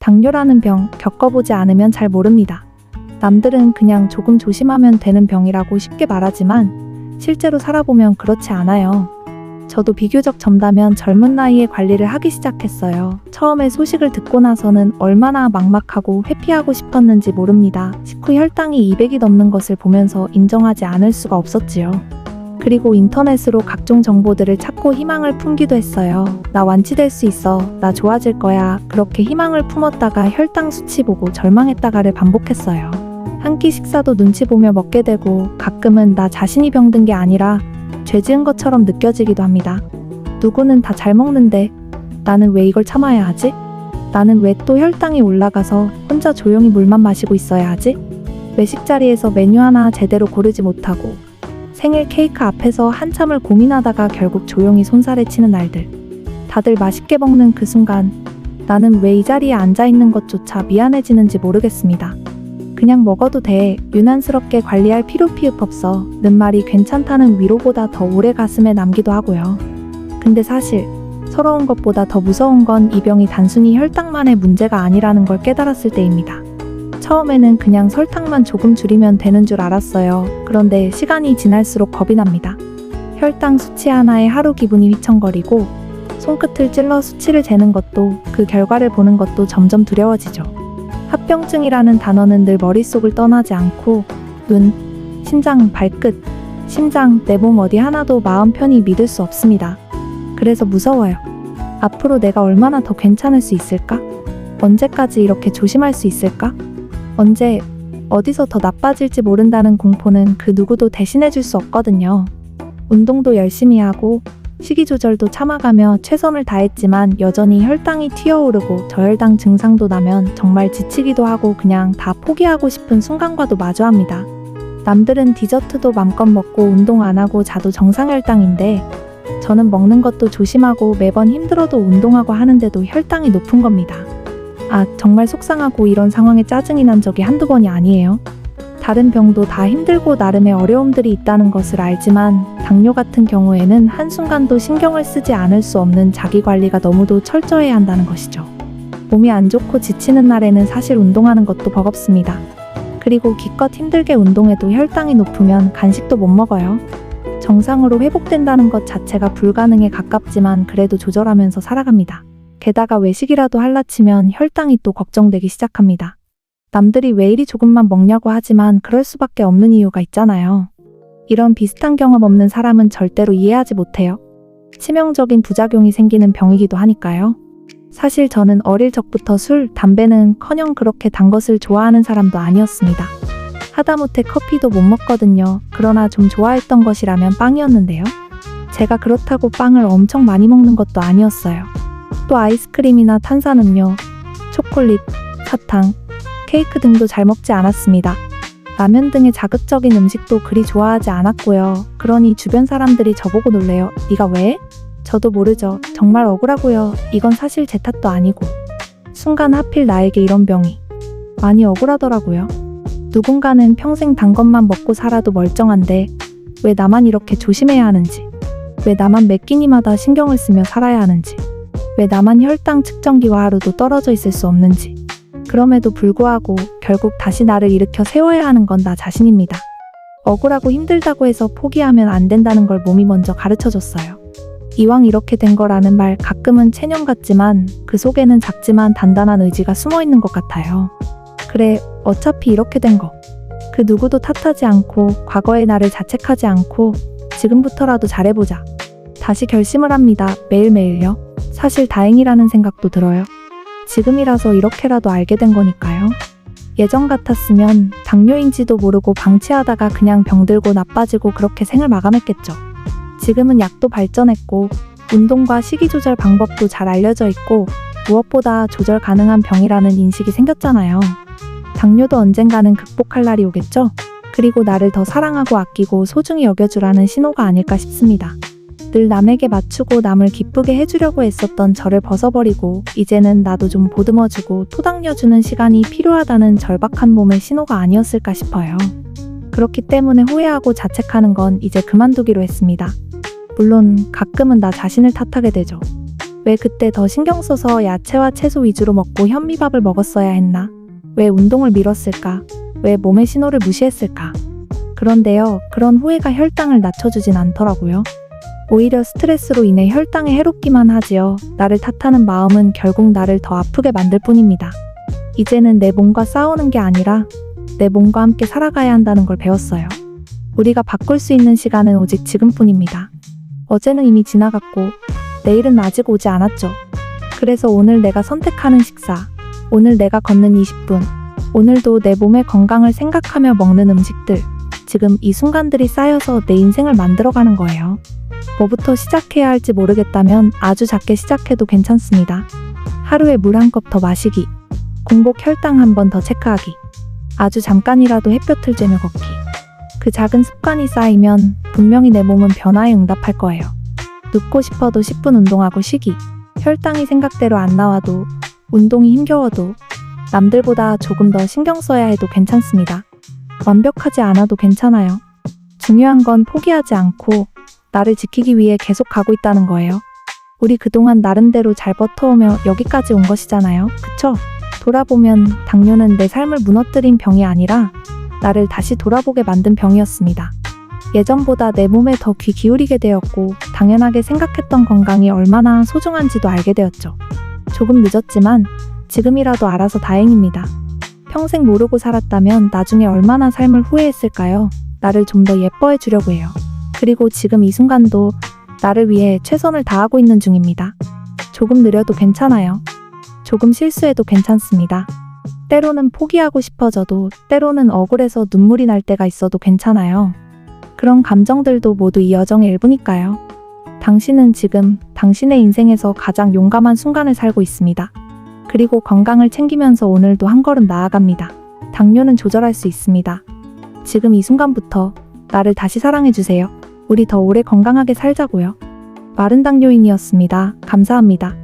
당뇨라는 병 겪어보지 않으면 잘 모릅니다. 남들은 그냥 조금 조심하면 되는 병이라고 쉽게 말하지만 실제로 살아보면 그렇지 않아요. 저도 비교적 젊다면 젊은 나이에 관리를 하기 시작했어요. 처음에 소식을 듣고 나서는 얼마나 막막하고 회피하고 싶었는지 모릅니다. 식후 혈당이 200이 넘는 것을 보면서 인정하지 않을 수가 없었지요. 그리고 인터넷으로 각종 정보들을 찾고 희망을 품기도 했어요. 나 완치될 수 있어. 나 좋아질 거야. 그렇게 희망을 품었다가 혈당 수치 보고 절망했다가를 반복했어요. 한 끼 식사도 눈치 보며 먹게 되고 가끔은 나 자신이 병든 게 아니라 죄 지은 것처럼 느껴지기도 합니다. 누구는 다 잘 먹는데 나는 왜 이걸 참아야 하지? 나는 왜 또 혈당이 올라가서 혼자 조용히 물만 마시고 있어야 하지? 외식 자리에서 메뉴 하나 제대로 고르지 못하고 생일 케이크 앞에서 한참을 고민하다가 결국 조용히 손살에 치는 날들. 다들 맛있게 먹는 그 순간 나는 왜 이 자리에 앉아있는 것조차 미안해지는지 모르겠습니다. 그냥 먹어도 돼. 유난스럽게 관리할 필요 피읍 없어. 는 말이 괜찮다는 위로보다 더 오래 가슴에 남기도 하고요. 근데 사실 서러운 것보다 더 무서운 건 이 병이 단순히 혈당만의 문제가 아니라는 걸 깨달았을 때입니다. 처음에는 그냥 설탕만 조금 줄이면 되는 줄 알았어요. 그런데 시간이 지날수록 겁이 납니다. 혈당 수치 하나에 하루 기분이 휘청거리고 손끝을 찔러 수치를 재는 것도 그 결과를 보는 것도 점점 두려워지죠. 합병증이라는 단어는 늘 머릿속을 떠나지 않고 눈, 심장, 발끝, 심장, 내 몸 어디 하나도 마음 편히 믿을 수 없습니다. 그래서 무서워요. 앞으로 내가 얼마나 더 괜찮을 수 있을까? 언제까지 이렇게 조심할 수 있을까? 언제, 어디서 더 나빠질지 모른다는 공포는 그 누구도 대신해 줄 수 없거든요. 운동도 열심히 하고 식이 조절도 참아가며 최선을 다했지만 여전히 혈당이 튀어오르고 저혈당 증상도 나면 정말 지치기도 하고 그냥 다 포기하고 싶은 순간과도 마주합니다. 남들은 디저트도 맘껏 먹고 운동 안 하고 자도 정상혈당인데 저는 먹는 것도 조심하고 매번 힘들어도 운동하고 하는데도 혈당이 높은 겁니다. 아, 정말 속상하고 이런 상황에 짜증이 난 적이 한두 번이 아니에요. 다른 병도 다 힘들고 나름의 어려움들이 있다는 것을 알지만 당뇨 같은 경우에는 한순간도 신경을 쓰지 않을 수 없는 자기관리가 너무도 철저해야 한다는 것이죠. 몸이 안 좋고 지치는 날에는 사실 운동하는 것도 버겁습니다. 그리고 기껏 힘들게 운동해도 혈당이 높으면 간식도 못 먹어요. 정상으로 회복된다는 것 자체가 불가능에 가깝지만 그래도 조절하면서 살아갑니다. 게다가 외식이라도 할라치면 혈당이 또 걱정되기 시작합니다. 남들이 왜 이리 조금만 먹냐고 하지만 그럴 수밖에 없는 이유가 있잖아요. 이런 비슷한 경험 없는 사람은 절대로 이해하지 못해요. 치명적인 부작용이 생기는 병이기도 하니까요. 사실 저는 어릴 적부터 술, 담배는커녕 그렇게 단 것을 좋아하는 사람도 아니었습니다. 하다못해 커피도 못 먹거든요. 그러나 좀 좋아했던 것이라면 빵이었는데요. 제가 그렇다고 빵을 엄청 많이 먹는 것도 아니었어요. 또 아이스크림이나 탄산음료, 초콜릿, 사탕, 케이크 등도 잘 먹지 않았습니다. 라면 등의 자극적인 음식도 그리 좋아하지 않았고요. 그러니 주변 사람들이 저보고 놀래요. 네가 왜? 저도 모르죠. 정말 억울하고요. 이건 사실 제 탓도 아니고. 순간 하필 나에게 이런 병이. 많이 억울하더라고요. 누군가는 평생 단 것만 먹고 살아도 멀쩡한데 왜 나만 이렇게 조심해야 하는지. 왜 나만 매 끼니마다 신경을 쓰며 살아야 하는지. 왜 나만 혈당 측정기와 하루도 떨어져 있을 수 없는지. 그럼에도 불구하고 결국 다시 나를 일으켜 세워야 하는 건 나 자신입니다. 억울하고 힘들다고 해서 포기하면 안 된다는 걸 몸이 먼저 가르쳐줬어요. 이왕 이렇게 된 거라는 말 가끔은 체념 같지만 그 속에는 작지만 단단한 의지가 숨어있는 것 같아요. 그래, 어차피 이렇게 된 거. 그 누구도 탓하지 않고 과거의 나를 자책하지 않고 지금부터라도 잘해보자. 다시 결심을 합니다. 매일매일요. 사실 다행이라는 생각도 들어요. 지금이라서 이렇게라도 알게 된 거니까요. 예전 같았으면 당뇨인지도 모르고 방치하다가 그냥 병들고 나빠지고 그렇게 생을 마감했겠죠. 지금은 약도 발전했고 운동과 식이 조절 방법도 잘 알려져 있고 무엇보다 조절 가능한 병이라는 인식이 생겼잖아요. 당뇨도 언젠가는 극복할 날이 오겠죠? 그리고 나를 더 사랑하고 아끼고 소중히 여겨주라는 신호가 아닐까 싶습니다. 늘 남에게 맞추고 남을 기쁘게 해주려고 애썼던 저를 벗어버리고 이제는 나도 좀 보듬어주고 토닥여주는 시간이 필요하다는 절박한 몸의 신호가 아니었을까 싶어요. 그렇기 때문에 후회하고 자책하는 건 이제 그만두기로 했습니다. 물론 가끔은 나 자신을 탓하게 되죠. 왜 그때 더 신경 써서 야채와 채소 위주로 먹고 현미밥을 먹었어야 했나? 왜 운동을 미뤘을까? 왜 몸의 신호를 무시했을까? 그런데요, 그런 후회가 혈당을 낮춰주진 않더라고요. 오히려 스트레스로 인해 혈당에 해롭기만 하지요. 나를 탓하는 마음은 결국 나를 더 아프게 만들 뿐입니다. 이제는 내 몸과 싸우는 게 아니라 내 몸과 함께 살아가야 한다는 걸 배웠어요. 우리가 바꿀 수 있는 시간은 오직 지금뿐입니다. 어제는 이미 지나갔고 내일은 아직 오지 않았죠. 그래서 오늘 내가 선택하는 식사, 오늘 내가 걷는 20분, 오늘도 내 몸의 건강을 생각하며 먹는 음식들, 지금 이 순간들이 쌓여서 내 인생을 만들어가는 거예요. 뭐부터 시작해야 할지 모르겠다면 아주 작게 시작해도 괜찮습니다. 하루에 물 한 컵 더 마시기, 공복 혈당 한 번 더 체크하기, 아주 잠깐이라도 햇볕을 쬐며 걷기. 그 작은 습관이 쌓이면 분명히 내 몸은 변화에 응답할 거예요. 눕고 싶어도 10분 운동하고 쉬기. 혈당이 생각대로 안 나와도, 운동이 힘겨워도, 남들보다 조금 더 신경 써야 해도 괜찮습니다. 완벽하지 않아도 괜찮아요. 중요한 건 포기하지 않고 나를 지키기 위해 계속 가고 있다는 거예요. 우리 그동안 나름대로 잘 버텨오며 여기까지 온 것이잖아요. 그쵸? 돌아보면 당뇨는 내 삶을 무너뜨린 병이 아니라 나를 다시 돌아보게 만든 병이었습니다. 예전보다 내 몸에 더 귀 기울이게 되었고 당연하게 생각했던 건강이 얼마나 소중한지도 알게 되었죠. 조금 늦었지만 지금이라도 알아서 다행입니다. 평생 모르고 살았다면 나중에 얼마나 삶을 후회했을까요? 나를 좀 더 예뻐해 주려고 해요. 그리고 지금 이 순간도 나를 위해 최선을 다하고 있는 중입니다. 조금 느려도 괜찮아요. 조금 실수해도 괜찮습니다. 때로는 포기하고 싶어져도 때로는 억울해서 눈물이 날 때가 있어도 괜찮아요. 그런 감정들도 모두 이 여정의 일부니까요. 당신은 지금 당신의 인생에서 가장 용감한 순간을 살고 있습니다. 그리고 건강을 챙기면서 오늘도 한 걸음 나아갑니다. 당뇨는 조절할 수 있습니다. 지금 이 순간부터 나를 다시 사랑해주세요. 우리 더 오래 건강하게 살자고요. 마른 당뇨인이었습니다. 감사합니다.